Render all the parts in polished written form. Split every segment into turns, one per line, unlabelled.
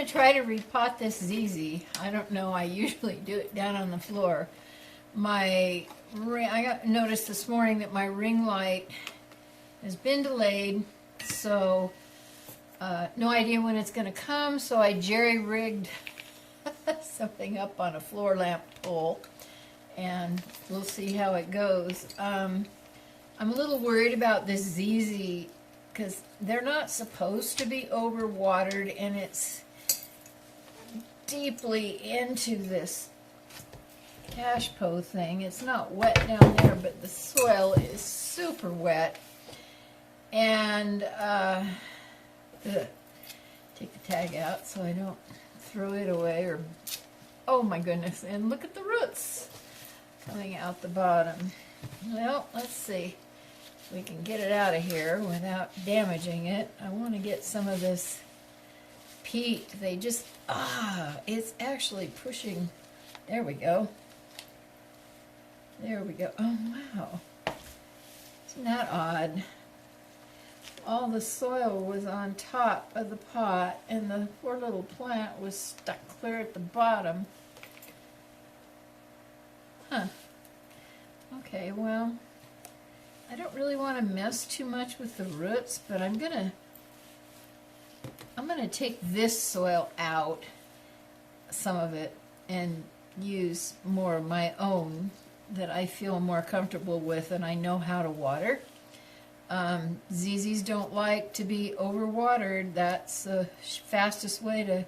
going to try to repot this ZZ. I don't know, I usually do it down on the floor. I got noticed this morning that my ring light has been delayed, so no idea when it's going to come, so I jerry-rigged something up on a floor lamp pole, and we'll see how it goes. I'm a little worried about this ZZ because they're not supposed to be overwatered, and it's deeply into this cashpo thing. It's not wet down there, but the soil is super wet. And take the tag out so I don't throw it away, or oh my goodness, and look at the roots coming out the bottom. Well, let's see if we can get it out of here without damaging it. I want to get some of this peat. They just, it's actually pushing. There we go. There we go. Oh, wow. Isn't that odd? All the soil was on top of the pot, and the poor little plant was stuck clear at the bottom. Huh. Okay, well, I don't really want to mess too much with the roots, but I'm gonna take this soil out, some of it, and use more of my own that I feel more comfortable with and I know how to water. ZZs don't like to be overwatered. That's the fastest way to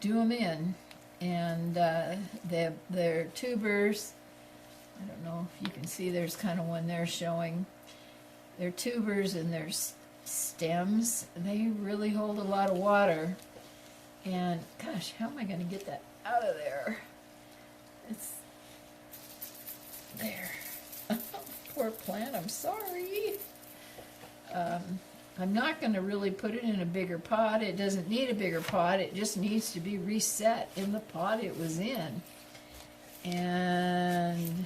do them in. And their tubers, I don't know if you can see, there's kind of one there showing. Their tubers and their stems, they really hold a lot of water. And gosh, how am I going to get that out of there? It's there. Poor plant, I'm sorry. I'm not going to really put it in a bigger pot. It doesn't need a bigger pot. It just needs to be reset in the pot it was in. And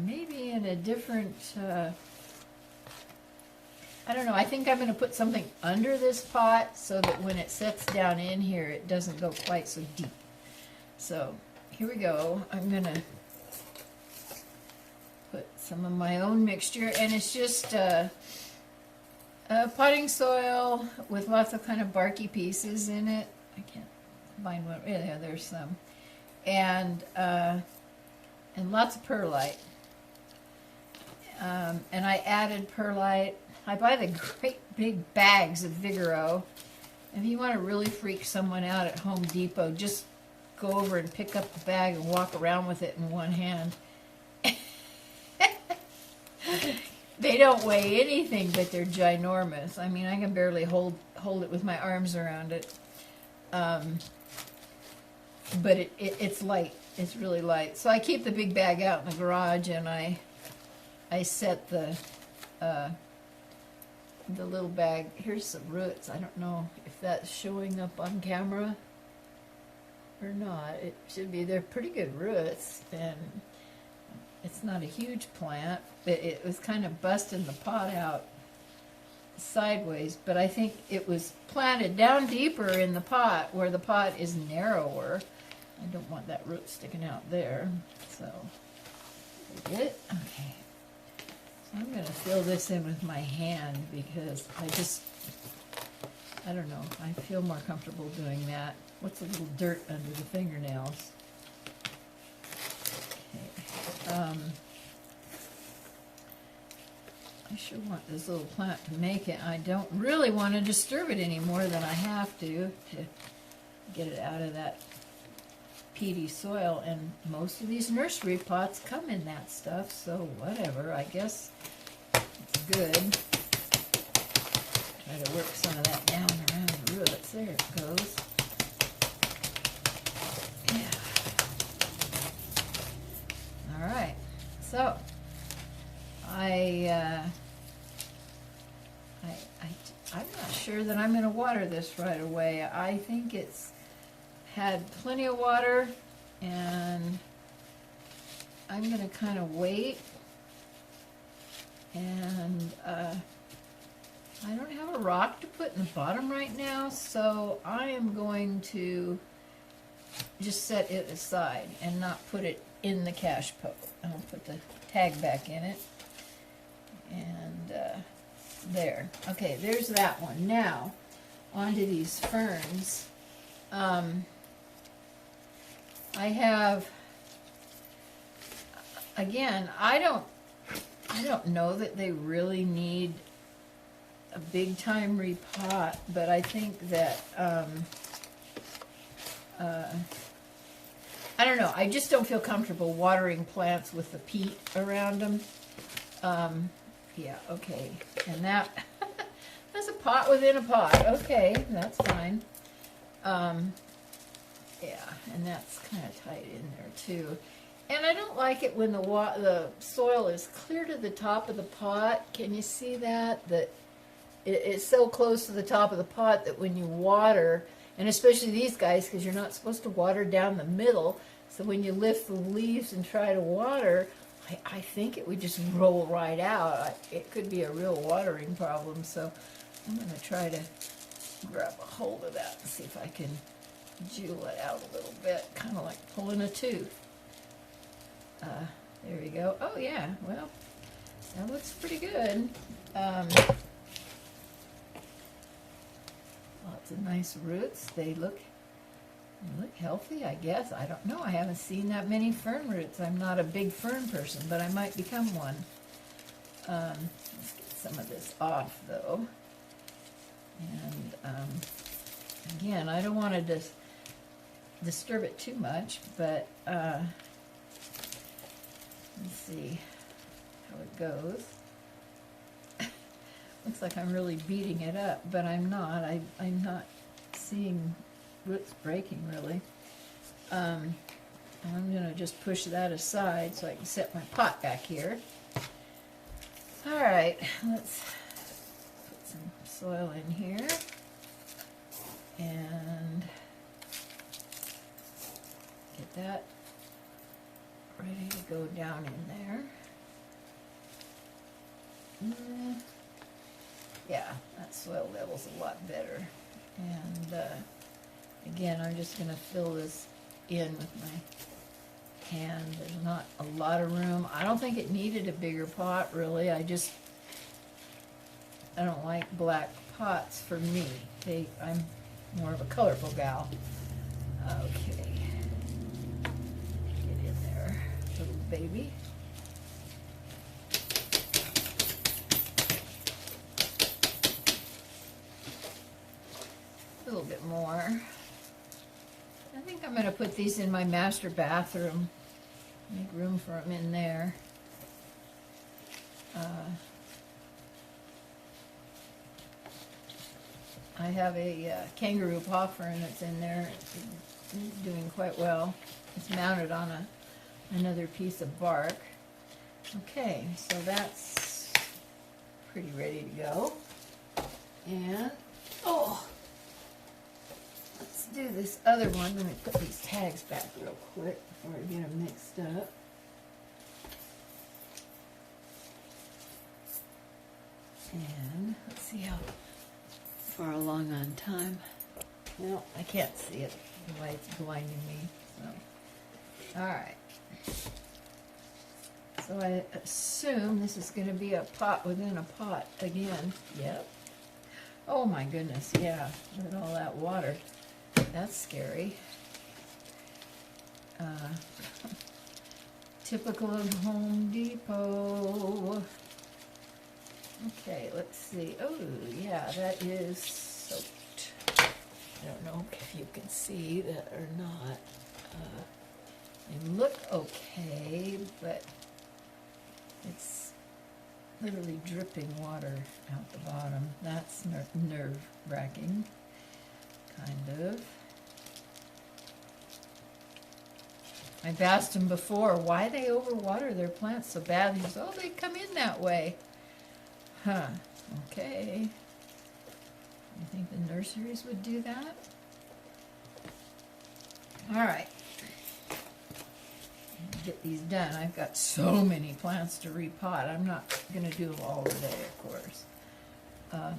maybe in a different, I don't know, I think I'm going to put something under this pot so that when it sets down in here, it doesn't go quite so deep. So here we go. I'm going to put some of my own mixture, and it's just potting soil with lots of kind of barky pieces in it. I can't find one. Yeah, there's some. And lots of perlite. And I added perlite. I buy the great big bags of Vigoro. If you want to really freak someone out at Home Depot, just go over and pick up the bag and walk around with it in one hand. They don't weigh anything, but they're ginormous. I mean, I can barely hold it with my arms around it. But it's light. It's really light. So I keep the big bag out in the garage, and I set the little bag. Here's some roots. I don't know if that's showing up on camera or not. It should be. They're pretty good roots, and it's not a huge plant. It was kind of busting the pot out sideways, but I think it was planted down deeper in the pot where the pot is narrower. I don't want that root sticking out there. So, get it? Okay. So I'm going to fill this in with my hand because I don't know, I feel more comfortable doing that. What's a little dirt under the fingernails? Okay. I sure want this little plant to make it. I don't really want to disturb it any more than I have to get it out of that peaty soil. And most of these nursery pots come in that stuff, so whatever. I guess it's good. Try to work some of that down around the roots. There it goes. Yeah. All right. So I'm not sure that I'm going to water this right away. I think it's had plenty of water, and I'm going to kind of wait and I don't have a rock to put in the bottom right now, so I am going to just set it aside and not put it in the cash po. I'll put the tag back in it. And there. Okay, there's that one. Now, onto these ferns. I have, again, I don't know that they really need a big time repot, but I think that I don't know, I just don't feel comfortable watering plants with the peat around them. Yeah, okay, and that that's a pot within a pot. Okay, that's fine. Yeah, and that's kind of tight in there too. And I don't like it when the soil is clear to the top of the pot. Can you see that? That it's so close to the top of the pot that when you water, and especially these guys, because you're not supposed to water down the middle, so when you lift the leaves and try to water, I think it would just roll right out. It could be a real watering problem, so I'm going to try to grab a hold of that and see if I can jewel it out a little bit, kind of like pulling a tooth. There we go. Oh yeah, well, that looks pretty good. Lots of nice roots. They look healthy, I guess. I don't know. I haven't seen that many fern roots. I'm not a big fern person, but I might become one. Let's get some of this off, though. And again, I don't want to disturb it too much, but let's see how it goes. Looks like I'm really beating it up, but I'm not. I'm not seeing roots breaking, really. I'm going to just push that aside so I can set my pot back here. All right, let's put some soil in here. And get that ready to go down in there. Yeah, that soil level's a lot better. And again, I'm just going to fill this in with my hand. There's not a lot of room. I don't think it needed a bigger pot, really. I don't like black pots for me. I'm more of a colorful gal. Okay. Get in there, little baby. A little bit more. I think I'm going to put these in my master bathroom. Make room for them in there. I have a kangaroo paw fern that's in there. It's doing quite well. It's mounted on another piece of bark. Okay, so that's pretty ready to go. And, let's do this other one. Let me put these tags back real quick before I get them mixed up. And let's see how far along on time. No, I can't see it. The light's blinding me. So, all right. So I assume this is going to be a pot within a pot again. Yep. Oh my goodness, yeah. Look at all that water. That's scary. Typical of Home Depot. Okay, let's see. Oh, yeah, that is soaked. I don't know if you can see that or not. They look okay, but it's literally dripping water out the bottom. That's nerve-wracking, kind of. I've asked them before why they overwater their plants so bad. He says, oh, they come in that way. Huh, okay. You think the nurseries would do that? All right. Get these done. I've got so many plants to repot. I'm not going to do them all today, of course. Well,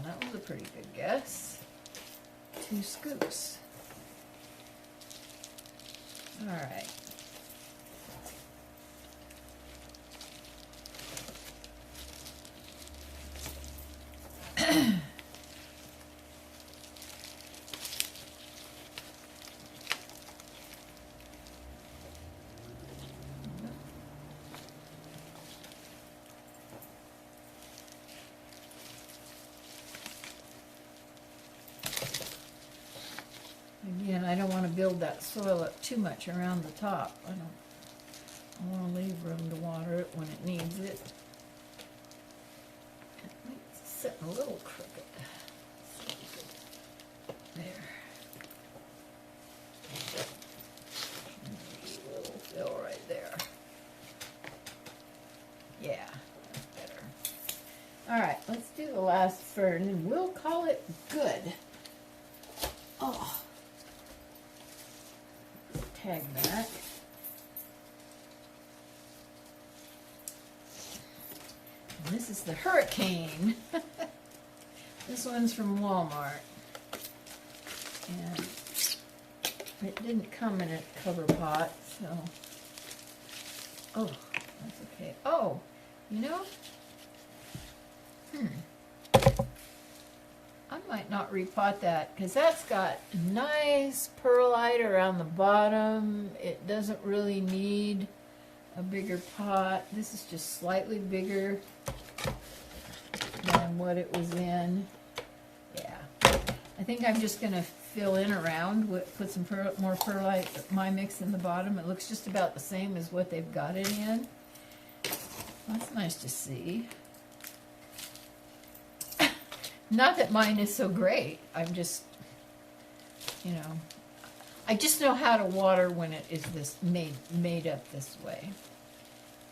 that was a pretty good guess. 2 scoops. All right. Again, I don't want to build that soil up too much around the top. I want to leave room to water it when it needs it. It's sitting a little crooked. There. There's a little fill right there. Yeah, that's better. All right, let's do the last fern and we'll call it good. Oh. Tag that. And this is the Hurricane. This one's from Walmart. And it didn't come in a cover pot, so. Oh, that's okay. Oh, you know? I might not repot that because that's got nice perlite around the bottom. It doesn't really need a bigger pot. This is just slightly bigger than what it was in. Yeah. I think I'm just going to fill in around, put some more perlite, my mix in the bottom. It looks just about the same as what they've got it in. That's nice to see. Not that mine is so great. I'm just, you know, I just know how to water when it is this made up this way.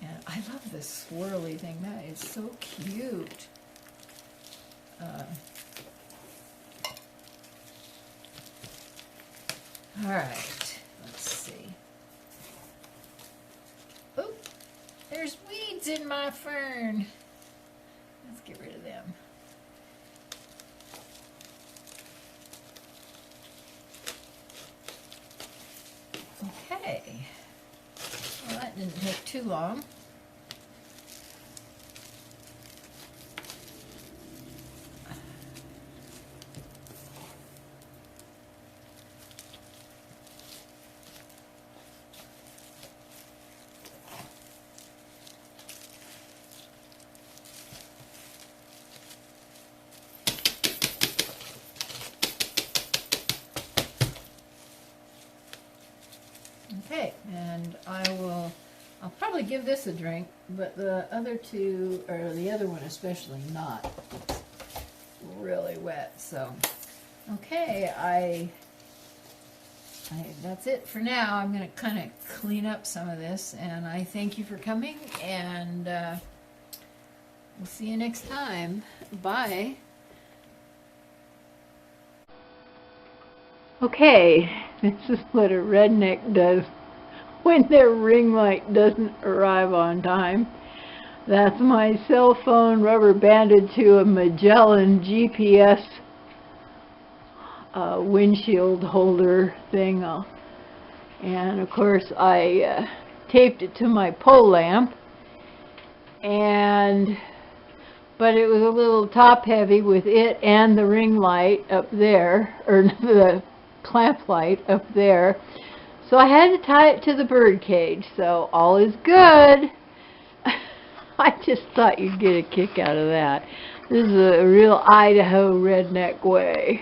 And I love this swirly thing. That is so cute. All right, let's see. Oh, there's weeds in my fern. Let's get rid of them. Okay, well that didn't take too long. Okay, and I'll probably give this a drink, but the other two, or the other one especially, not. It's really wet, so. Okay, that's it for now. I'm going to kind of clean up some of this, and I thank you for coming, and we'll see you next time. Bye. Okay, this is what a redneck does when their ring light doesn't arrive on time. That's my cell phone rubber banded to a Magellan GPS windshield holder thing. And of course I taped it to my pole lamp, but it was a little top heavy with it and the ring light up there, or the clamp light up there, so I had to tie it to the bird cage. So all is good. I just thought you'd get a kick out of that. This is a real Idaho redneck way.